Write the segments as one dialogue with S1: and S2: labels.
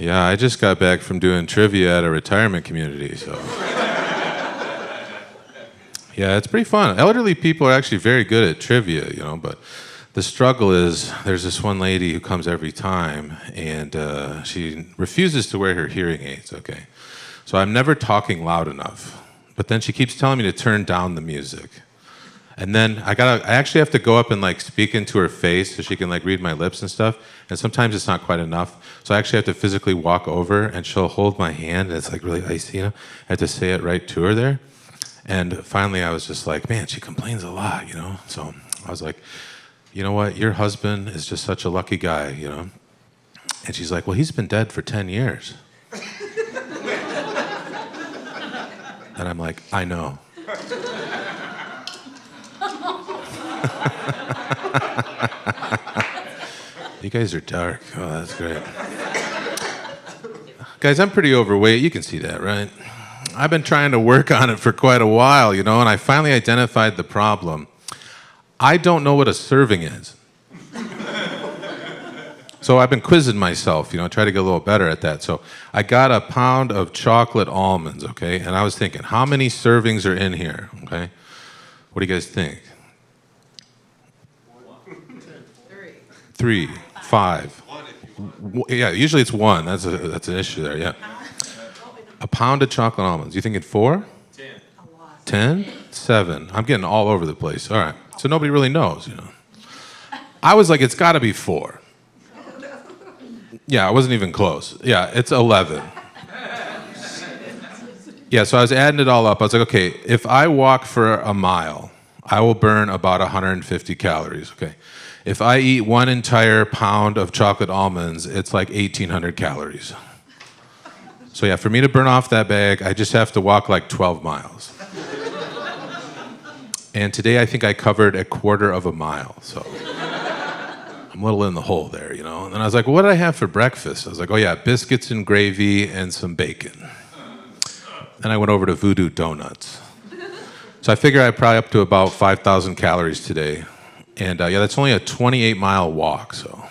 S1: Yeah, I just got back from doing trivia at a retirement community, so. Yeah, it's pretty fun. Elderly people are actually very good at trivia, but the struggle is there's this one lady who comes every time, and she refuses to wear her hearing aids, okay? So I'm never talking loud enough, but then she keeps telling me to turn down the music. And then I actually have to go up and speak into her face so she can read my lips and stuff. And sometimes it's not quite enough. So I actually have to physically walk over and she'll hold my hand and it's really icy, I have to say it right to her there. And finally I was just like, man, she complains a lot, So I was like, you know what? Your husband is just such a lucky guy, And she's like, well, he's been dead for 10 years. And I'm like, I know. You guys are dark. Oh, that's great. Guys, I'm pretty overweight. You can see that, right? I've been trying to work on it for quite a while, and I finally identified the problem. I don't know what a serving is. So I've been quizzing myself, try to get a little better at that. So I got a pound of chocolate almonds, okay? And I was thinking, how many servings are in here, okay? What do you guys think? 3, 5. Yeah, usually it's 1. That's an issue there, yeah. A pound of chocolate almonds. You thinking 4? 10? 7. I'm getting all over the place. All right. So nobody really knows, I was like, it's got to be 4. Yeah, I wasn't even close. Yeah, it's 11. Yeah, so I was adding it all up. I was like, okay, if I walk for a mile, I will burn about 150 calories, okay? If I eat 1 entire pound of chocolate almonds, it's 1,800 calories. So yeah, for me to burn off that bag, I just have to walk 12 miles. And today I think I covered a quarter of a mile, so I'm a little in the hole there, And then I was like, well, what did I have for breakfast? I was like, oh yeah, biscuits and gravy and some bacon. Then I went over to Voodoo Donuts. So I figure I'm probably up to about 5,000 calories today. And yeah, that's only a 28-mile walk, so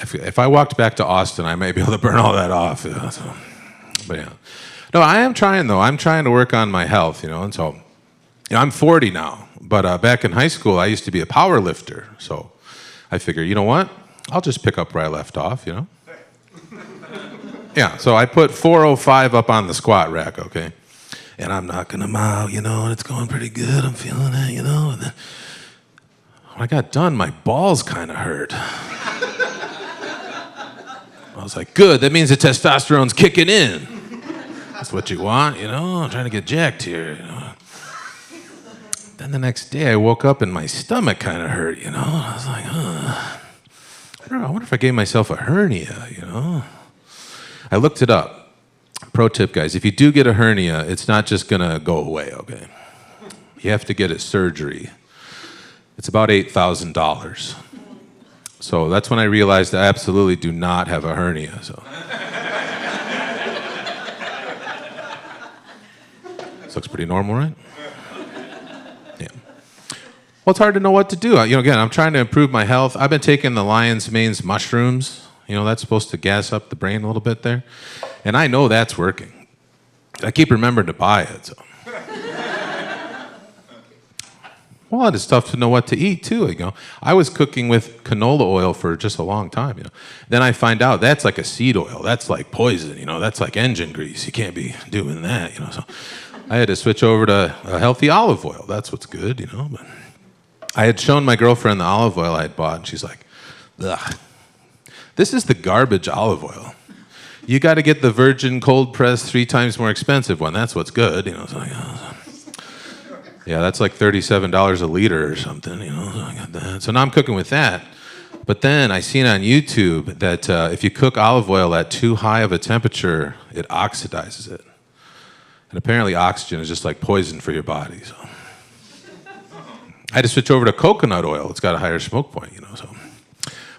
S1: if I walked back to Austin, I might be able to burn all that off. So. But yeah. No, I am trying, though. I'm trying to work on my health, and so I'm 40 now. But back in high school, I used to be a power lifter. So I figure, you know what? I'll just pick up where I left off, Yeah, so I put 405 up on the squat rack, okay? And I'm knocking them out, and it's going pretty good. I'm feeling it, And then when I got done, my balls kind of hurt. I was like, good, that means the testosterone's kicking in. That's what you want, I'm trying to get jacked here, Then the next day I woke up and my stomach kind of hurt, I was like, I wonder if I gave myself a hernia, I looked it up. Pro tip, guys, if you do get a hernia, it's not just going to go away, okay? You have to get a surgery. It's about $8,000. So that's when I realized I absolutely do not have a hernia. So this looks pretty normal, right? Yeah. Well, it's hard to know what to do. Again, I'm trying to improve my health. I've been taking the lion's mane's mushrooms. That's supposed to gas up the brain a little bit there. And I know that's working. I keep remembering to buy it. So. Well, it's tough to know what to eat, too. I was cooking with canola oil for just a long time. Then I find out that's like a seed oil. That's like poison. That's like engine grease. You can't be doing that. So I had to switch over to a healthy olive oil. That's what's good. But I had shown my girlfriend the olive oil I had bought, and she's like, ugh, this is the garbage olive oil. You got to get the virgin cold pressed 3 times more expensive one. That's what's good. So yeah, that's like $37 a liter or something. So I got that. So now I'm cooking with that. But then I seen on YouTube that if you cook olive oil at too high of a temperature, it oxidizes it. And apparently oxygen is just like poison for your body. So I had to switch over to coconut oil. It's got a higher smoke point. So.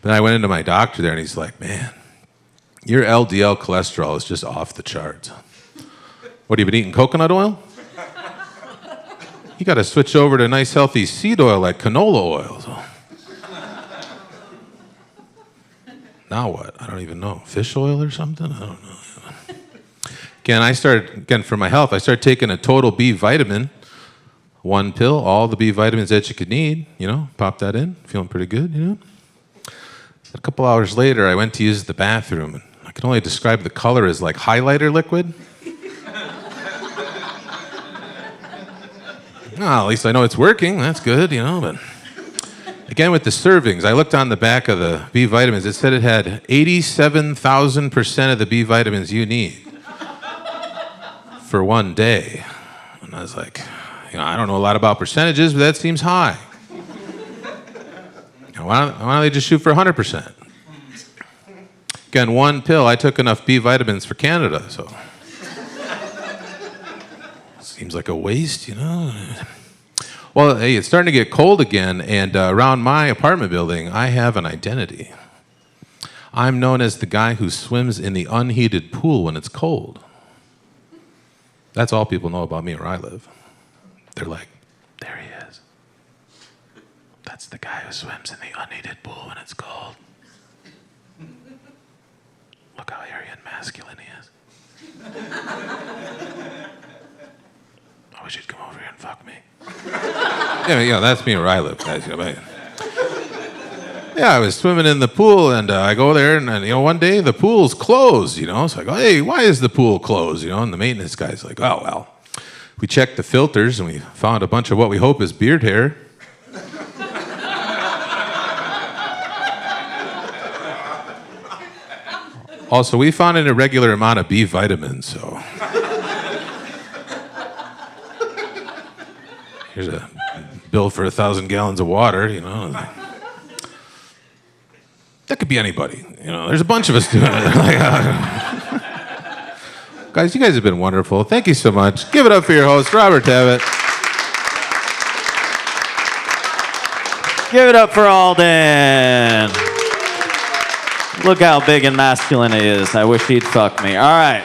S1: But then I went into my doctor there, and he's like, man, your LDL cholesterol is just off the charts. What, have you been eating coconut oil? You got to switch over to nice, healthy seed oil like canola oil. So. Now what? I don't even know. Fish oil or something? I don't know. Again, for my health, I started taking a total B vitamin. One pill, all the B vitamins that you could need, pop that in, feeling pretty good, A couple hours later, I went to use the bathroom, and I can only describe the color as like highlighter liquid. Well, at least I know it's working, that's good, but again, with the servings, I looked on the back of the B vitamins, it said it had 87,000% of the B vitamins you need for one day. And I was like, I don't know a lot about percentages, but that seems high. Why don't they just shoot for 100%? Again, one pill, I took enough B vitamins for Canada, so. Seems like a waste, Well, hey, it's starting to get cold again, and around my apartment building, I have an identity. I'm known as the guy who swims in the unheated pool when it's cold. That's all people know about me where I live. They're like, there he is. That's the guy who swims in the unheated pool when it's cold. Look how hairy and masculine he is. I wish you'd come over here and fuck me. Yeah, that's me where I live, guys. Yeah, I was swimming in the pool, and I go there, and one day the pool's closed, So I go, hey, why is the pool closed, And the maintenance guy's like, oh, well, we checked the filters, and we found a bunch of what we hope is beard hair. Also, we found an irregular amount of B vitamins, so. Here's a bill for 1,000 gallons of water, That could be anybody, There's a bunch of us doing it. Guys, you guys have been wonderful. Thank you so much. Give it up for your host, Robert Tabbett.
S2: Give it up for Alden. Look how big and masculine he is. I wish he'd fuck me. All right.